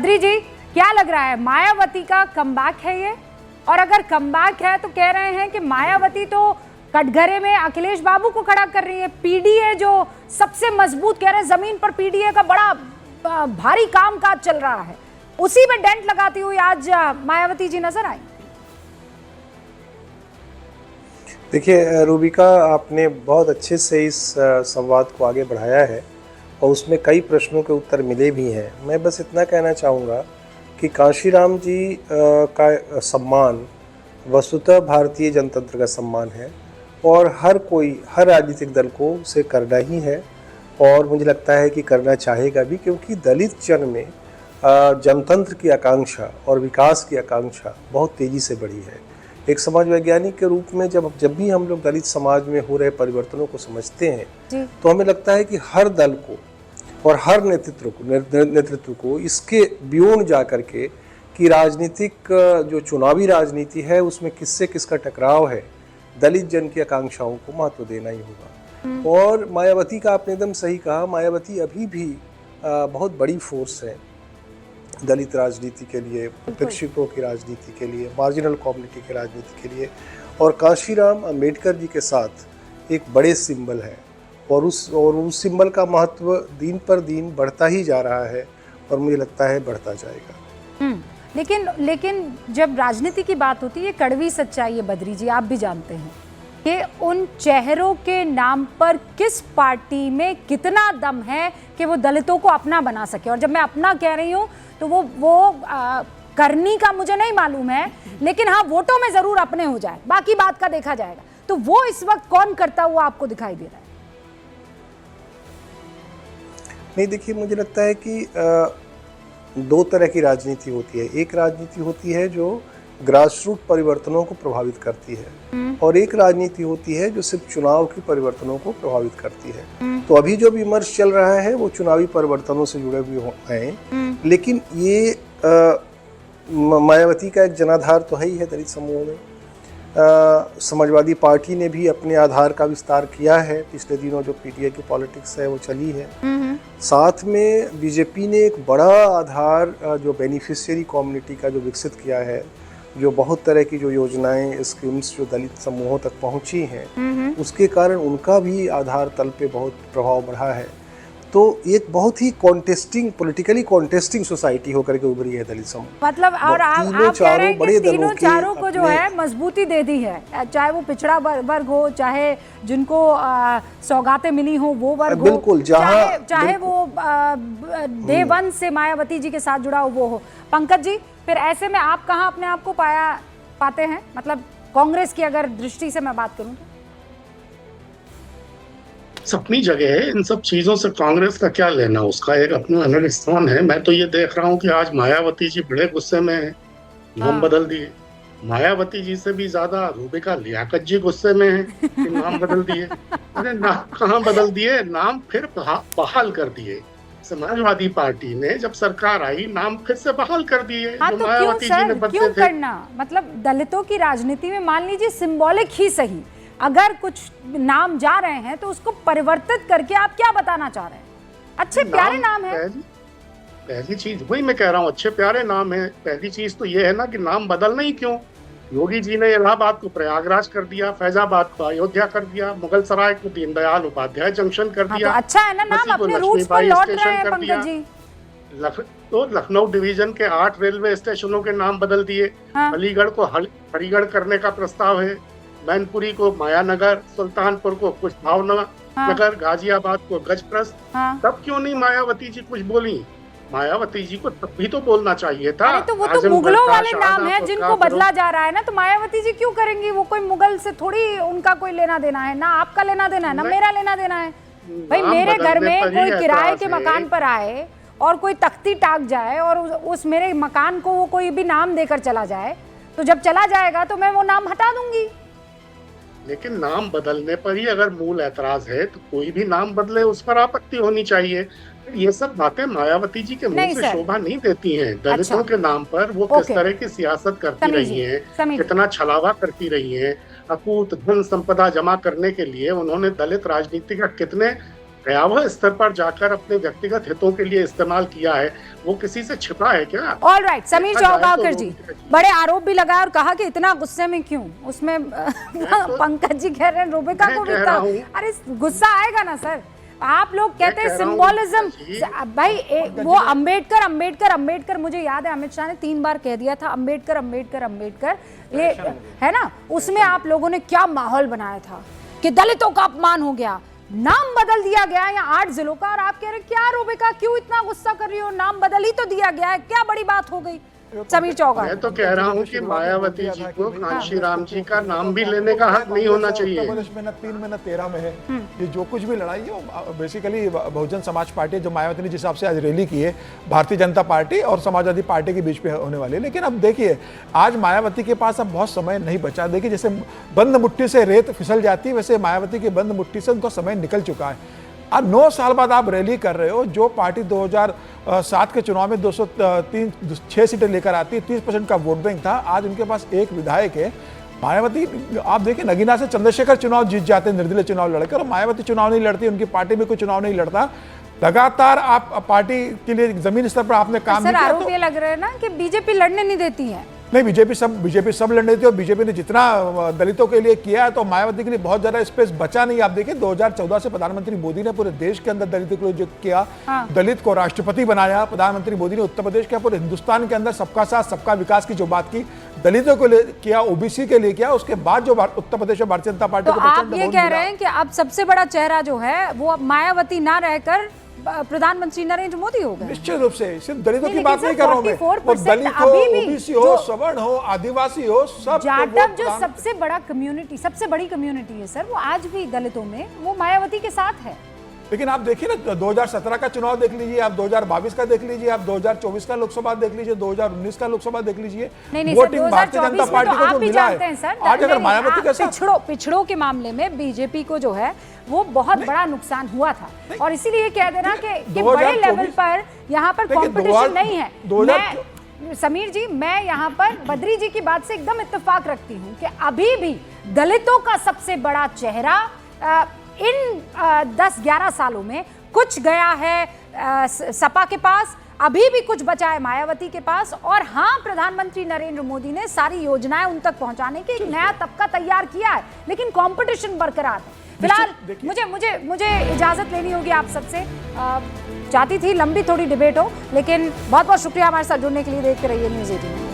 बद्री जी, क्या लग रहा है, मायावती का कमबैक है ये? और अगर कमबैक है तो कह रहे हैं कि मायावती तो कटघरे में अखिलेश बाबू को खड़ा कर रही है, पीडीए जो सबसे मजबूत, कह रहे हैं जमीन पर पीडीए का बड़ा भारी कामकाज चल रहा है, उसी में डेंट लगाती हुई आज मायावती जी नजर आई। देखिए रूबिका, आपने बहुत अच्छे से इस संवाद को आगे बढ़ाया है और उसमें कई प्रश्नों के उत्तर मिले भी हैं। मैं बस इतना कहना चाहूँगा कि कांशीराम जी का सम्मान वस्तुतः भारतीय जनतंत्र का सम्मान है और हर कोई, हर राजनीतिक दल को उसे करना ही है और मुझे लगता है कि करना चाहेगा भी, क्योंकि दलित जन में जनतंत्र की आकांक्षा और विकास की आकांक्षा बहुत तेज़ी से बढ़ी है। एक समाज वैज्ञानिक के रूप में जब भी हम लोग दलित समाज में हो रहे परिवर्तनों को समझते हैं तो हमें लगता है कि हर दल को और हर नेतृत्व को इसके बियॉन्ड जा कर के कि राजनीतिक जो चुनावी राजनीति है उसमें किससे किसका टकराव है, दलित जन की आकांक्षाओं को महत्व देना ही होगा। और मायावती का आपने एकदम सही कहा, मायावती अभी भी बहुत बड़ी फोर्स है दलित राजनीति के लिए, उपेक्षितों की राजनीति के लिए, मार्जिनल कम्युनिटी की राजनीति के लिए। और कांशीराम अंबेडकर जी के साथ एक बड़े सिंबल है और उस सिंबल का महत्व दिन पर दिन बढ़ता ही जा रहा है और मुझे लगता है बढ़ता जाएगा। लेकिन जब राजनीति की बात होती है, कड़वी सच्चाई है बद्री जी, आप भी जानते हैं कि उन चेहरों के नाम पर किस पार्टी में कितना दम है कि वो दलितों को अपना बना सके। और जब मैं अपना कह रही हूँ तो वो करनी का मुझे नहीं मालूम है, लेकिन हाँ वोटों में जरूर अपने हो जाए, बाकी बात का देखा जाएगा। तो वो इस वक्त कौन करता हुआ आपको दिखाई दे रहा है? नहीं, देखिए मुझे लगता है कि दो तरह की राजनीति होती है। एक राजनीति होती है जो ग्रासरूट परिवर्तनों को प्रभावित करती है और एक राजनीति होती है जो सिर्फ चुनाव की परिवर्तनों को प्रभावित करती है। तो अभी जो विमर्श चल रहा है वो चुनावी परिवर्तनों से जुड़े हुए हैं, लेकिन ये मायावती का एक जनाधार तो है ही है दलित समूह में। समाजवादी पार्टी ने भी अपने आधार का विस्तार किया है, पिछले दिनों जो पीटीआई की पॉलिटिक्स है वो चली है। साथ में बीजेपी ने एक बड़ा आधार जो बेनिफिशियरी कम्युनिटी का जो विकसित किया है, जो बहुत तरह की जो योजनाएं, स्कीम्स जो दलित समूहों तक पहुंची हैं, उसके कारण उनका भी आधार तल पे बहुत प्रभाव बढ़ा है। तो एक बहुत ही पॉलिटिकली कॉन्टेस्टिंग सोसाइटी होकर के उभरी है दलित समूह। मतलब और आप कह रहे हैं कि तीनों चारों को जो है मजबूती दे दी है, चाहे वो पिछड़ा वर्ग हो, चाहे जिनको सौगातें मिली हो वो वर्ग हो, बिल्कुल, चाहे वो डे वन से मायावती जी के साथ जुड़ा हो वो हो। पंकज जी, फिर ऐसे में आप कहाँ अपने आप को पाते हैं? मतलब कांग्रेस की अगर दृष्टि से मैं बात करूं तो अपनी जगह है, इन सब चीजों से कांग्रेस का क्या लेना, उसका एक अपना अलग स्थान है। मैं तो ये देख रहा हूँ कि आज मायावती जी बड़े गुस्से में है, नाम बदल दिए। मायावती जी से भी ज्यादा रूबिका लियाकत जी गुस्से में है कि नाम बदल दिए। अरे नाम कहाँ बदल दिए, नाम फिर बहाल कर दिए। समाजवादी पार्टी ने जब सरकार आई नाम फिर से बहाल कर दिए। हाँ, तो मायावती जी ने बदले थे। करना मतलब दलितों की राजनीति में मान लीजिए सिंबॉलिक ही सही, अगर कुछ नाम जा रहे हैं तो उसको परिवर्तित करके आप क्या बताना चाह रहे हैं? अच्छे प्यारे नाम है। पहली चीज वही मैं कह रहा हूँ, अच्छे प्यारे नाम है। पहली चीज तो ये है ना कि नाम बदलना ही क्यों? योगी जी ने इलाहाबाद को प्रयागराज कर दिया, फैजाबाद को अयोध्या कर दिया, मुगल सराय को दीनदयाल उपाध्याय जंक्शन कर दिया। तो अच्छा है ना, नाम अपने रूट्स पर लौट रहे हैं पंकज जी। तो लखनऊ डिवीजन के 8 रेलवे स्टेशनों के नाम बदल दिए। अलीगढ़ को हरिगढ़ करने का प्रस्ताव है, मैनपुरी को मायानगर, सुल्तानपुर को कुछ भावनगर, गाजियाबाद को गजप्रस्त। तब क्यों नहीं मायावती जी कुछ बोली? मायावती जी को तब भी तो बोलना चाहिए था। अरे तो वो तो मुगलों वाले नाम है जिनको बदला जा रहा है ना, तो मायावती जी क्यों करेंगी? वो कोई मुगल से थोड़ी उनका कोई लेना देना है, ना आपका लेना देना है ना मेरा लेना देना है। भाई मेरे घर में कोई किराए के मकान पर आए और कोई तख्ती टाक जाए और उस मेरे मकान को वो कोई भी नाम देकर चला जाए, तो जब चला जाएगा तो मैं वो नाम हटा दूंगी। लेकिन नाम बदलने पर ही अगर मूल ऐतराज है तो कोई भी नाम बदले उस पर आपत्ति होनी चाहिए। ये सब बातें मायावती जी के मुंह से शोभा नहीं देती हैं। दलितों के नाम पर वो किस तरह की सियासत करती रही हैं, कितना छलावा करती रही हैं। अकूत धन संपदा जमा करने के लिए उन्होंने दलित राजनीति का कितने भयावह स्तर पर जाकर अपने व्यक्तिगत हितों के लिए इस्तेमाल किया है, वो किसी से छिपा है क्या? ऑल राइट, समीर देखा जाए चौगावकर तो जी बड़े आरोप भी लगाए और कहा कि इतना गुस्से में क्यों, उसमें तो पंकज जी कह रहे हैं रूबिका को भी कह रहा हूं। अरे गुस्सा आएगा ना सर, आप लोग कहते हैं कह रहा हूं सिंबोलिज्म भाई वो अंबेडकर अंबेडकर अंबेडकर, मुझे याद है अमित शाह ने 3 बार कह दिया था अंबेडकर अंबेडकर अंबेडकर, ये है ना, उसमें आप लोगों ने क्या माहौल बनाया था कि दलितों का अपमान हो गया, नाम बदल दिया गया या 8 जिलों का, और आप कह रहे क्या रूबिका क्यों इतना गुस्सा कर रही हो, नाम बदल ही तो दिया गया है, क्या बड़ी बात हो गई। समीर चौगान, मैं तो कह रहा हूँ कि मायावती जी को कांशी राम जी का नाम भी लेने का हक नहीं होना चाहिए। 3 महीना 13 में है, ये जो कुछ भी लड़ाई है बेसिकली बहुजन समाज पार्टी, जो मायावती ने जिस हिसाब से आज रैली की है, भारतीय जनता पार्टी और समाजवादी पार्टी के बीच में होने वाली है। लेकिन अब देखिए, आज मायावती के पास अब बहुत समय नहीं बचा। देखिए, जैसे बंद मुट्ठी से रेत फिसल जाती है, वैसे मायावती की बंद मुट्ठी से उनका समय निकल चुका है। अब 9 साल बाद आप रैली कर रहे हो, जो पार्टी 2007 के चुनाव में 206 सीटें लेकर आती है, 30% का वोट बैंक था, आज उनके पास एक विधायक है। मायावती, आप देखिए, नगीना से चंद्रशेखर चुनाव जीत जाते हैं निर्दलीय चुनाव लड़कर, और मायावती चुनाव नहीं लड़ती, उनकी पार्टी में कोई चुनाव नहीं लड़ता। लगातार आप पार्टी के लिए जमीन स्तर पर आपने काम सर किया। आरोप ये लग रहा है ना कि बीजेपी लड़ने नहीं देती है। नहीं, बीजेपी सब लड़ने देती है, और बीजेपी ने जितना दलितों के लिए किया है, तो मायावती के लिए बहुत ज्यादा स्पेस बचा नहीं। आप देखिए, 2014 से प्रधानमंत्री मोदी ने पूरे देश के अंदर दलितों के लिए जो किया, दलित को राष्ट्रपति बनाया। प्रधानमंत्री मोदी ने उत्तर प्रदेश के, पूरे हिंदुस्तान के अंदर सबका साथ सबका विकास की जो बात की, दलितों के लिए किया, ओबीसी के लिए किया। उसके बाद जो उत्तर प्रदेश में भारतीय जनता पार्टी तो आप ये कह रहे हैं कि अब सबसे बड़ा चेहरा जो है वो मायावती ना रहकर प्रधानमंत्री नरेंद्र मोदी हो गए। निश्चित रूप से, सिर्फ दलितों की बात लेकिन नहीं कर रहा हूं मैं, वो दलित हो, ओबीसी हो, सवर्ण हो, आदिवासी हो, सब जाटव जो सबसे बड़ा कम्युनिटी, सबसे बड़ी कम्युनिटी है सर, वो आज भी दलितों में वो मायावती के साथ है। लेकिन आप देखिए ना, 2017 का चुनाव देख लीजिए, आप 2022 का देख लीजिए, आप 2024 का लोकसभा देख लीजिए, 2019 का लोकसभा देख लीजिए। नहीं वोटिंग भारतीय जनता पार्टी को जो मिला है, आज अगर मायावती के साथ पिछड़ों के मामले में बीजेपी को जो है वो बहुत बड़ा नुकसान हुआ था, और इसीलिए कह देना कि बड़े लेवल पर यहाँ पर कंपटीशन नहीं है। समीर जी, मैं यहाँ पर बद्री जी की बात से एकदम इत्तेफाक रखती हूँ कि अभी भी दलितों का सबसे बड़ा चेहरा इन 10-11 सालों में कुछ गया है सपा के पास, अभी भी कुछ बचा है मायावती के पास, और हाँ, प्रधानमंत्री नरेंद्र मोदी ने सारी योजनाएं उन तक पहुंचाने के एक नया तबका तैयार किया है, लेकिन कंपटीशन बरकरार है। फिलहाल मुझे इजाजत लेनी होगी आप सबसे। चाहती थी लंबी थोड़ी डिबेट हो, लेकिन बहुत बहुत शुक्रिया हमारे साथ जुड़ने के लिए। देखते रहिए न्यूज़ 18।